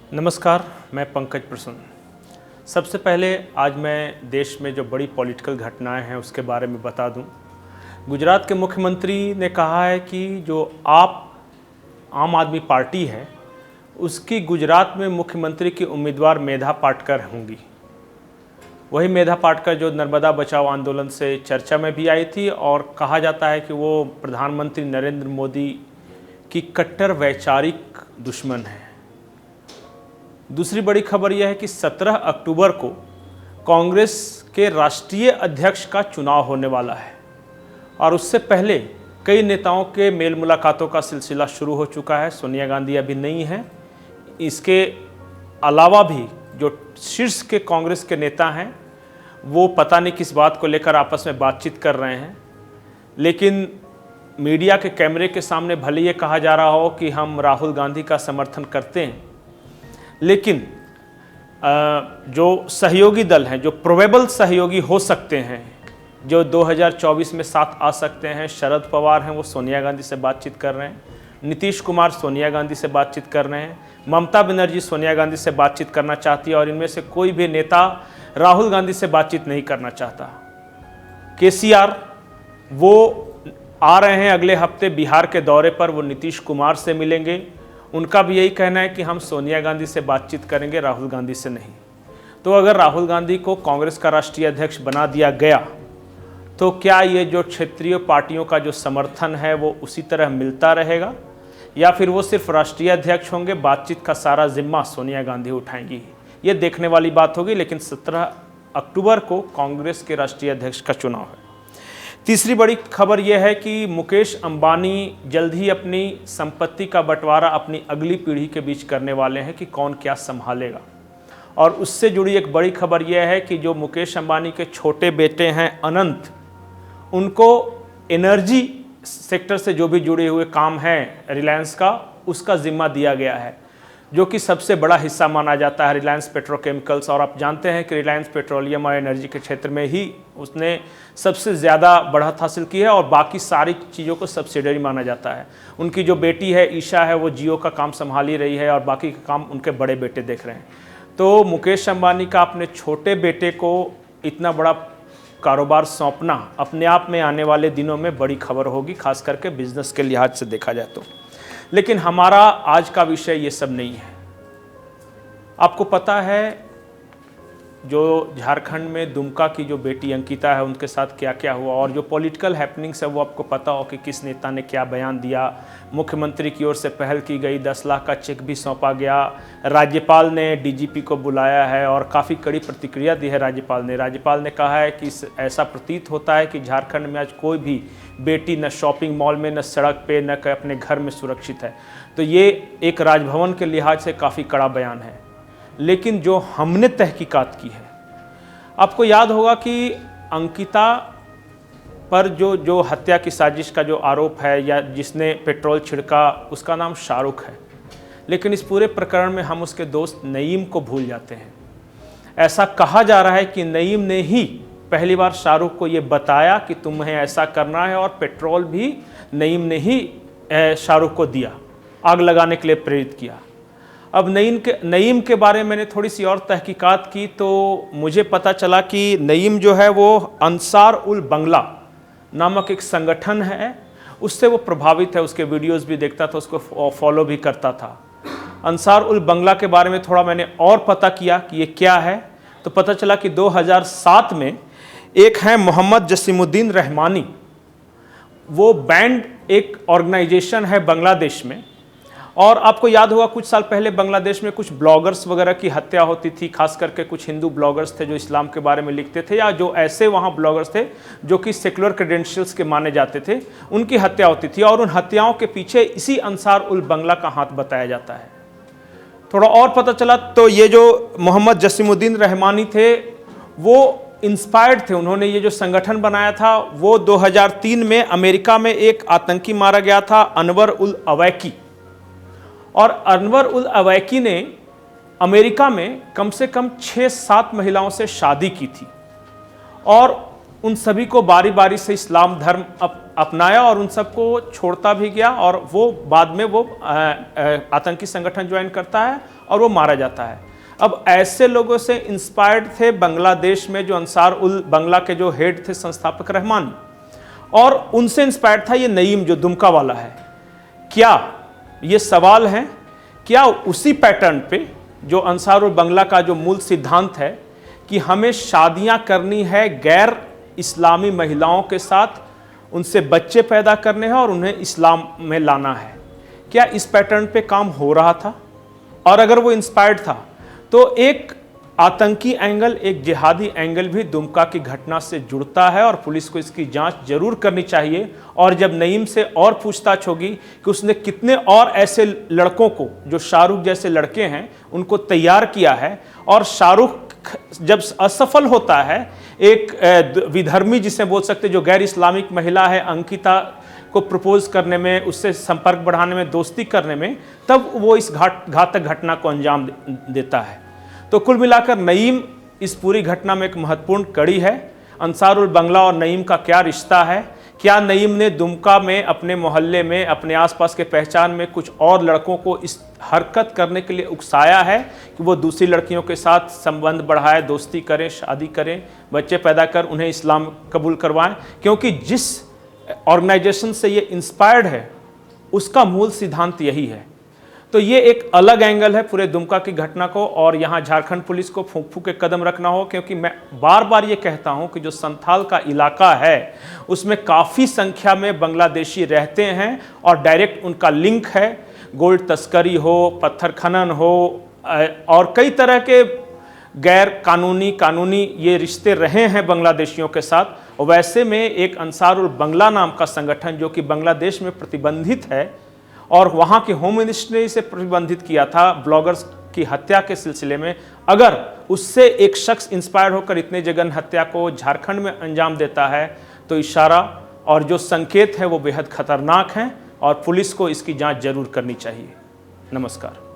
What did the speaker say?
नमस्कार, मैं पंकज प्रसन्न। सबसे पहले आज मैं देश में जो बड़ी पॉलिटिकल घटनाएं हैं उसके बारे में बता दूं। गुजरात के मुख्यमंत्री ने कहा है कि जो आम आदमी पार्टी है उसकी गुजरात में मुख्यमंत्री की उम्मीदवार मेधा पाटकर होंगी। वही मेधा पाटकर जो नर्मदा बचाओ आंदोलन से चर्चा में भी आई थी और कहा जाता है कि वो प्रधानमंत्री नरेंद्र मोदी की कट्टर वैचारिक दुश्मन है। दूसरी बड़ी खबर यह है कि 17 अक्टूबर को कांग्रेस के राष्ट्रीय अध्यक्ष का चुनाव होने वाला है और उससे पहले कई नेताओं के मेल मुलाकातों का सिलसिला शुरू हो चुका है। सोनिया गांधी अभी नहीं है, इसके अलावा भी जो शीर्ष के कांग्रेस के नेता हैं वो पता नहीं किस बात को लेकर आपस में बातचीत कर रहे हैं। लेकिन मीडिया के कैमरे के सामने भले ये कहा जा रहा हो कि हम राहुल गांधी का समर्थन करते हैं, लेकिन जो सहयोगी दल हैं, जो प्रोबेबल सहयोगी हो सकते हैं, जो 2024 में साथ आ सकते हैं, शरद पवार हैं वो सोनिया गांधी से बातचीत कर रहे हैं, नीतीश कुमार सोनिया गांधी से बातचीत कर रहे हैं, ममता बनर्जी सोनिया गांधी से बातचीत करना चाहती है और इनमें से कोई भी नेता राहुल गांधी से बातचीत नहीं करना चाहता। केसीआर वो आ रहे हैं अगले हफ्ते बिहार के दौरे पर, वो नीतीश कुमार से मिलेंगे। उनका भी यही कहना है कि हम सोनिया गांधी से बातचीत करेंगे, राहुल गांधी से नहीं। तो अगर राहुल गांधी को कांग्रेस का राष्ट्रीय अध्यक्ष बना दिया गया तो क्या ये जो क्षेत्रीय पार्टियों का जो समर्थन है वो उसी तरह मिलता रहेगा या फिर वो सिर्फ राष्ट्रीय अध्यक्ष होंगे, बातचीत का सारा जिम्मा सोनिया गांधी उठाएंगी? ये देखने वाली बात होगी। लेकिन 17 अक्टूबर को कांग्रेस के राष्ट्रीय अध्यक्ष का चुनाव है। तीसरी बड़ी खबर यह है कि मुकेश अंबानी जल्द ही अपनी संपत्ति का बंटवारा अपनी अगली पीढ़ी के बीच करने वाले हैं कि कौन क्या संभालेगा। और उससे जुड़ी एक बड़ी खबर यह है कि जो मुकेश अंबानी के छोटे बेटे हैं अनंत, उनको एनर्जी सेक्टर से जो भी जुड़े हुए काम हैं रिलायंस का, उसका जिम्मा दिया गया है, जो कि सबसे बड़ा हिस्सा माना जाता है रिलायंस पेट्रोकेमिकल्स। और आप जानते हैं कि रिलायंस पेट्रोलियम और एनर्जी के क्षेत्र में ही उसने सबसे ज़्यादा बढ़त हासिल की है और बाकी सारी चीज़ों को सब्सिडरी माना जाता है। उनकी जो बेटी है ईशा है वो जियो का काम संभाल ही रही है और बाकी का काम उनके बड़े बेटे देख रहे हैं। तो मुकेश अंबानी का अपने छोटे बेटे को इतना बड़ा कारोबार सौंपना अपने आप में आने वाले दिनों में बड़ी खबर होगी, खास करके बिजनेस के लिहाज से देखा जाए तो। लेकिन हमारा आज का विषय ये सब नहीं है। आपको पता है जो झारखंड में दुमका की जो बेटी अंकिता है उनके साथ क्या क्या हुआ, और जो पॉलिटिकल हैपनिंग्स है वो आपको पता हो कि किस नेता ने क्या बयान दिया। मुख्यमंत्री की ओर से पहल की गई, 10 लाख का चेक भी सौंपा गया। राज्यपाल ने डीजीपी को बुलाया है और काफ़ी कड़ी प्रतिक्रिया दी है राज्यपाल ने कहा है कि ऐसा प्रतीत होता है कि झारखंड में आज कोई भी बेटी न शॉपिंग मॉल में, न सड़क पे, न अपने घर में सुरक्षित है। तो ये एक राजभवन के लिहाज से काफ़ी कड़ा बयान है। लेकिन जो हमने तहकीकात की है, आपको याद होगा कि अंकिता पर जो हत्या की साजिश का जो आरोप है या जिसने पेट्रोल छिड़का, उसका नाम शाहरुख है। लेकिन इस पूरे प्रकरण में हम उसके दोस्त नईम को भूल जाते हैं। ऐसा कहा जा रहा है कि नईम ने ही पहली बार शाहरुख को ये बताया कि तुम्हें ऐसा करना है और पेट्रोल भी नईम ने ही शाहरुख को दिया, आग लगाने के लिए प्रेरित किया। अब नईम के बारे में मैंने थोड़ी सी और तहकीकात की तो मुझे पता चला कि नईम जो है वो अंसार उल बंगला नामक एक संगठन है, उससे वो प्रभावित है। उसके वीडियोस भी देखता था, उसको फॉलो भी करता था। अंसार उल बंगला के बारे में थोड़ा मैंने और पता किया कि ये क्या है, तो पता चला कि 2007 में एक है मोहम्मद जसीमुद्दीन रहमानी, वो बैंड एक ऑर्गेनाइजेशन है बांग्लादेश में। और आपको याद होगा कुछ साल पहले बांग्लादेश में कुछ ब्लॉगर्स वगैरह की हत्या होती थी, खास करके कुछ हिंदू ब्लॉगर्स थे जो इस्लाम के बारे में लिखते थे या जो ऐसे वहाँ ब्लॉगर्स थे जो कि सेकुलर क्रेडेंशियल्स के माने जाते थे, उनकी हत्या होती थी। और उन हत्याओं के पीछे इसी अंसार उल बंगला का हाथ बताया जाता है। थोड़ा और पता चला तो ये जो मोहम्मद जसीमुद्दीन रहमानी थे वो इंस्पायर्ड थे, उन्होंने ये जो संगठन बनाया था वो 2003 में अमेरिका में एक आतंकी मारा गया था, अनवर उल अवैकी। और अनवर उल अवैकी ने अमेरिका में कम से कम 6-7 महिलाओं से शादी की थी और उन सभी को बारी बारी से इस्लाम धर्म अपनाया और उन सबको छोड़ता भी गया। और वो बाद में वो आतंकी संगठन ज्वाइन करता है और वो मारा जाता है। अब ऐसे लोगों से इंस्पायर्ड थे बांग्लादेश में जो अंसार उल बंगला के जो हेड थे संस्थापक रहमान, और उनसे इंस्पायर्ड था ये नईम जो दुमका वाला है। क्या ये सवाल है, क्या उसी पैटर्न पे जो अंसार उल बंगला का जो मूल सिद्धांत है कि हमें शादियां करनी है गैर इस्लामी महिलाओं के साथ, उनसे बच्चे पैदा करने हैं और उन्हें इस्लाम में लाना है, क्या इस पैटर्न पे काम हो रहा था? और अगर वो इंस्पायर्ड था तो एक आतंकी एंगल, एक जिहादी एंगल भी दुमका की घटना से जुड़ता है और पुलिस को इसकी जांच जरूर करनी चाहिए। और जब नईम से और पूछताछ होगी कि उसने कितने और ऐसे लड़कों को जो शाहरुख जैसे लड़के हैं उनको तैयार किया है, और शाहरुख जब असफल होता है एक विधर्मी जिसे बोल सकते जो गैर इस्लामिक महिला है अंकिता को प्रपोज करने में, उससे संपर्क बढ़ाने में, दोस्ती करने में, तब वो इस घातक घटना को अंजाम देता है। तो कुल मिलाकर नईम इस पूरी घटना में एक महत्वपूर्ण कड़ी है। अंसार उल बंगला और नईम का क्या रिश्ता है? क्या नईम ने दुमका में अपने मोहल्ले में, अपने आसपास के पहचान में कुछ और लड़कों को इस हरकत करने के लिए उकसाया है कि वो दूसरी लड़कियों के साथ संबंध बढ़ाए, दोस्ती करें, शादी करें, बच्चे पैदा कर उन्हें इस्लाम कबूल करवाएं? क्योंकि जिस ऑर्गेनाइजेशन से ये इंस्पायर्ड है उसका मूल सिद्धांत यही है। तो ये एक अलग एंगल है पूरे दुमका की घटना को, और यहाँ झारखंड पुलिस को फूंक फूंक के कदम रखना हो, क्योंकि मैं बार बार ये कहता हूँ कि जो संथाल का इलाका है उसमें काफ़ी संख्या में बांग्लादेशी रहते हैं और डायरेक्ट उनका लिंक है। गोल्ड तस्करी हो, पत्थर खनन हो, और कई तरह के गैर कानूनी ये रिश्ते रहे हैं बांग्लादेशियों के साथ। और वैसे में एक अंसार उल बंगला नाम का संगठन जो कि बांग्लादेश में प्रतिबंधित है और वहाँ के होम मिनिस्ट्री ने इसे प्रतिबंधित किया था ब्लॉगर्स की हत्या के सिलसिले में, अगर उससे एक शख्स इंस्पायर होकर इतने जघन्य हत्या को झारखंड में अंजाम देता है तो इशारा और जो संकेत है वो बेहद खतरनाक हैं और पुलिस को इसकी जांच जरूर करनी चाहिए। नमस्कार।